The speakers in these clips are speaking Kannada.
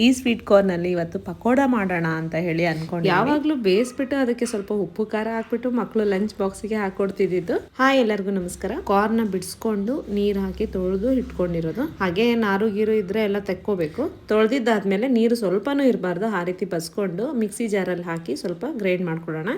ಈ ಸ್ವೀಟ್ ಕಾರ್ನ್ ಅಲ್ಲಿ ಇವತ್ತು ಪಕೋಡ ಮಾಡೋಣ ಅಂತ ಹೇಳಿ ಅನ್ಕೊಂಡು ಯಾವಾಗ್ಲೂ ಬೇಯಿಸ್ಬಿಟ್ಟು ಅದಕ್ಕೆ ಸ್ವಲ್ಪ ಉಪ್ಪು ಖಾರ ಹಾಕ್ಬಿಟ್ಟು ಮಕ್ಕಳು ಲಂಚ್ ಬಾಕ್ಸ್ಗೆ ಹಾಕೊಡ್ತಿದ್ದು. ಹಾಯ್ ಎಲ್ಲರಿಗೂ ನಮಸ್ಕಾರ. ಕಾರ್ನ್ ಬಿಡಿಸ್ಕೊಂಡು ನೀರ್ ಹಾಕಿ ತೊಳೆದು ಇಟ್ಕೊಂಡಿರೋದು. ಹಾಗೆ ನಾರು ಗೀರು ಇದ್ರೆ ಎಲ್ಲ ತೆಕ್ಕೋಬೇಕು. ತೊಳೆದಿದ್ದಾದ್ಮೇಲೆ ನೀರು ಸ್ವಲ್ಪನೂ ಇರಬಾರ್ದು, ಆ ರೀತಿ ಬಸ್ಕೊಂಡು ಮಿಕ್ಸಿ ಜಾರಲ್ಲಿ ಹಾಕಿ ಸ್ವಲ್ಪ ಗ್ರೈಂಡ್ ಮಾಡ್ಕೊಳ್ಳೋಣ.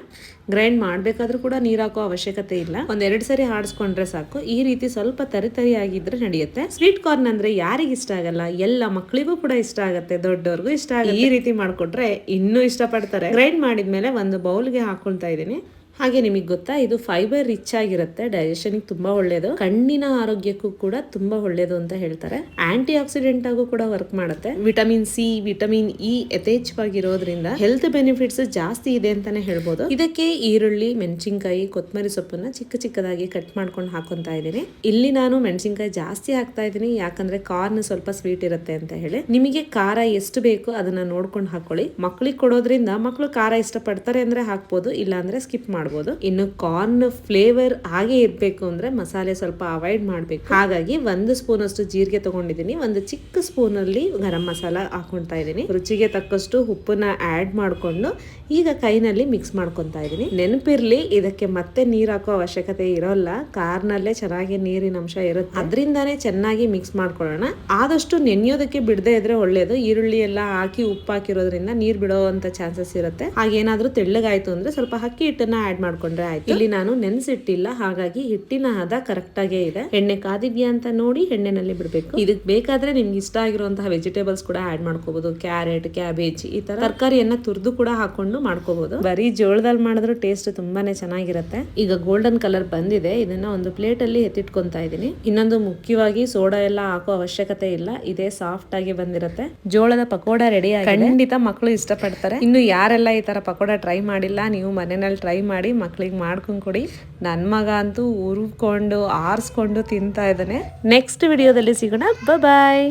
ಗ್ರೈಂಡ್ ಮಾಡ್ಬೇಕಾದ್ರೂ ಕೂಡ ನೀರ್ ಹಾಕೋ ಅವಶ್ಯಕತೆ ಇಲ್ಲ, ಒಂದೆರಡು ಸರಿ ಆಡಿಸ್ಕೊಂಡ್ರೆ ಸಾಕು. ಈ ರೀತಿ ಸ್ವಲ್ಪ ತರಿ ಆಗಿದ್ರೆ ನಡೆಯುತ್ತೆ. ಸ್ವೀಟ್ ಕಾರ್ನ್ ಅಂದ್ರೆ ಯಾರಿಗೆ ಇಷ್ಟ ಆಗಲ್ಲ, ಎಲ್ಲ ಮಕ್ಕಳಿಗೂ ಕೂಡ ಇಷ್ಟ ಆಗತ್ತೆ, ದೊಡ್ಡವ್ರಿಗೂ ಇಷ್ಟ ಆಗುತ್ತೆ. ಈ ರೀತಿ ಮಾಡ್ಕೊಟ್ರೆ ಇನ್ನೂ ಇಷ್ಟಪಡ್ತಾರೆ. ಗ್ರೈಂಡ್ ಮಾಡಿದ್ಮೇಲೆ ಒಂದು ಬೌಲ್ಗೆ ಹಾಕೊಳ್ತಾ ಇದ್ದೀನಿ. ಹಾಗೆ ನಿಮಗೆ ಗೊತ್ತಾ, ಇದು ಫೈಬರ್ ರಿಚ್ ಆಗಿರುತ್ತೆ, ಡೈಜೆಷನ್ ತುಂಬಾ ಒಳ್ಳೇದು, ಕಣ್ಣಿನ ಆರೋಗ್ಯಕ್ಕೂ ಕೂಡ ತುಂಬಾ ಒಳ್ಳೇದು ಅಂತ ಹೇಳ್ತಾರೆ. ಆಂಟಿ ಆಕ್ಸಿಡೆಂಟ್ ಆಗು ಕೂಡ ವರ್ಕ್ ಮಾಡುತ್ತೆ. ವಿಟಮಿನ್ ಸಿ, ವಿಟಮಿನ್ ಇ ಯಥೇಚ್ಛವಾಗಿರೋದ್ರಿಂದ ಹೆಲ್ತ್ ಬೆನಿಫಿಟ್ಸ್ ಜಾಸ್ತಿ ಇದೆ ಅಂತಾನೆ ಹೇಳ್ಬೋದು. ಇದಕ್ಕೆ ಈರುಳ್ಳಿ, ಮೆಣಸಿನಕಾಯಿ, ಕೊತ್ತಂಬರಿ ಸೊಪ್ಪನ್ನ ಚಿಕ್ಕ ಚಿಕ್ಕದಾಗಿ ಕಟ್ ಮಾಡ್ಕೊಂಡು ಹಾಕೊಂತಾ ಇದ್ದೀನಿ. ಇಲ್ಲಿ ನಾನು ಮೆಣಸಿನಕಾಯಿ ಜಾಸ್ತಿ ಹಾಕ್ತಾ ಇದ್ದೀನಿ, ಯಾಕಂದ್ರೆ ಕಾರ್ನ್ ಸ್ವಲ್ಪ ಸ್ವೀಟ್ ಇರುತ್ತೆ ಅಂತ ಹೇಳಿ. ನಿಮಗೆ ಖಾರ ಎಷ್ಟು ಬೇಕು ಅದನ್ನ ನೋಡ್ಕೊಂಡು ಹಾಕೊಳ್ಳಿ. ಮಕ್ಕಳಿಗೆ ಕೊಡೋದ್ರಿಂದ ಮಕ್ಕಳು ಖಾರ ಇಷ್ಟಪಡ್ತಾರೆ ಅಂದ್ರೆ ಹಾಕ್ಬೋದು, ಇಲ್ಲ ಅಂದ್ರೆ ಸ್ಕಿಪ್ ಮಾಡಿ. ಇನ್ನು ಕಾರ್ನ್ ಫ್ಲೇವರ್ ಹಾಗೆ ಇರ್ಬೇಕು ಅಂದ್ರೆ ಮಸಾಲೆ ಸ್ವಲ್ಪ ಅವಾಯ್ಡ್ ಮಾಡ್ಬೇಕು. ಹಾಗಾಗಿ 1 ಸ್ಪೂನ್ ಅಷ್ಟು ಜೀರಿಗೆ ತಗೊಂಡಿದ್ದೀನಿ, ಒಂದು ಚಿಕ್ಕ ಸ್ಪೂನ್ ಅಲ್ಲಿ ಗರಂ ಮಸಾಲ ಹಾಕೊಂತಾ ಇದ್ದೀನಿ. ರುಚಿಗೆ ತಕ್ಕಷ್ಟು ಉಪ್ಪನ್ನ ಆಡ್ ಮಾಡ್ಕೊಂಡು ಈಗ ಕೈನಲ್ಲಿ ಮಿಕ್ಸ್ ಮಾಡ್ಕೊಂತಾ ಇದ್ದೀನಿ. ನೆನಪಿರ್ಲಿ, ಇದಕ್ಕೆ ಮತ್ತೆ ನೀರ್ ಹಾಕೋ ಅವಶ್ಯಕತೆ ಇರೋಲ್ಲ, ಕಾರ್ನಲ್ಲೇ ಚೆನ್ನಾಗಿ ನೀರಿನ ಅಂಶ ಇರುತ್ತೆ, ಅದರಿಂದಾನೇ ಚೆನ್ನಾಗಿ ಮಿಕ್ಸ್ ಮಾಡ್ಕೊಳ್ಳೋಣ. ಆದಷ್ಟು ನೆನೆಯೋದಕ್ಕೆ ಬಿಡದೆ ಇದ್ರೆ ಒಳ್ಳೇದು. ಈರುಳ್ಳಿ ಎಲ್ಲ ಹಾಕಿ ಉಪ್ಪು ಹಾಕಿರೋದ್ರಿಂದ ನೀರ್ ಬಿಡೋ ಅಂತ ಚಾನ್ಸಸ್ ಇರುತ್ತೆ. ಹಾಗೇನಾದ್ರೂ ತೆಳ್ಳಗಾಯ್ತು ಅಂದ್ರೆ ಸ್ವಲ್ಪ ಅಕ್ಕಿ ಹಿಟ್ಟನ್ನ ಆಡ್ ಮಾಡ್ಕೊಂಡ್ರೆ ಆಯ್ತು. ಇಲ್ಲಿ ನಾನು ನೆನೆಸಿಟ್ಟಿಲ್ಲ, ಹಾಗಾಗಿ ಹಿಟ್ಟಿನ ಹದ ಕರೆಕ್ಟ್ ಆಗೇ ಇದೆ. ಎಣ್ಣೆ ಕಾದಿದ್ಯಾ ಅಂತ ನೋಡಿ ಎಣ್ಣೆನಲ್ಲಿ ಬಿಡ್ಬೇಕು. ಇದಕ್ಕೆ ಬೇಕಾದ್ರೆ ನಿಮ್ಗೆ ಇಷ್ಟ ಆಗಿರುವಂತಹ ವೆಜಿಟೇಬಲ್ಸ್ ಕೂಡ ಆಡ್ ಮಾಡ್ಕೋಬಹುದು. ಕ್ಯಾರೆಟ್, ಕ್ಯಾಬೇಜ್, ಈ ತರ ತರಕಾರಿಯನ್ನ ತುರ್ದು ಕೂಡ ಹಾಕೊಂಡು ಮಾಡ್ಕೋಬಹುದು. ಬರೀ ಜೋಳದಲ್ಲಿ ಮಾಡಿದ್ರು ಟೇಸ್ಟ್ ತುಂಬಾನೇ ಚೆನ್ನಾಗಿರುತ್ತೆ. ಈಗ ಗೋಲ್ಡನ್ ಕಲರ್ ಬಂದಿದೆ, ಇದನ್ನ ಒಂದು ಪ್ಲೇಟ್ ಅಲ್ಲಿ ಎತ್ತಿಟ್ಕೊಂತಾ ಇದೀನಿ. ಇನ್ನೊಂದು ಮುಖ್ಯವಾಗಿ ಸೋಡಾ ಎಲ್ಲ ಹಾಕೋ ಅವಶ್ಯಕತೆ ಇಲ್ಲ, ಇದೇ ಸಾಫ್ಟ್ ಆಗಿ ಬಂದಿರುತ್ತೆ. ಜೋಳದ ಪಕೋಡ ರೆಡಿ ಆಗಿದೆ. ಖಂಡಿತ ಮಕ್ಕಳು ಇಷ್ಟಪಡ್ತಾರೆ. ಇನ್ನು ಯಾರೆಲ್ಲ ಈ ತರ ಪಕೋಡ ಟ್ರೈ ಮಾಡಿಲ್ಲ, ನೀವು ಮನೆಯಲ್ಲಿ ಟ್ರೈ ಮಾಡಿ ಮಕ್ಕಳಿಗೆ ಮಾಡ್ಕೊಂಡು ಕೊಡಿ. ನನ್ನ ಮಗ ಅಂತೂ ಉರ್ಕೊಂಡು ಆರಿಸ್ಕೊಂಡು ತಿಂತಾ ಇದ್ದಾನೆ. ನೆಕ್ಸ್ಟ್ ವಿಡಿಯೋದಲ್ಲಿ ಸಿಗೋಣ. ಬಾಯ್.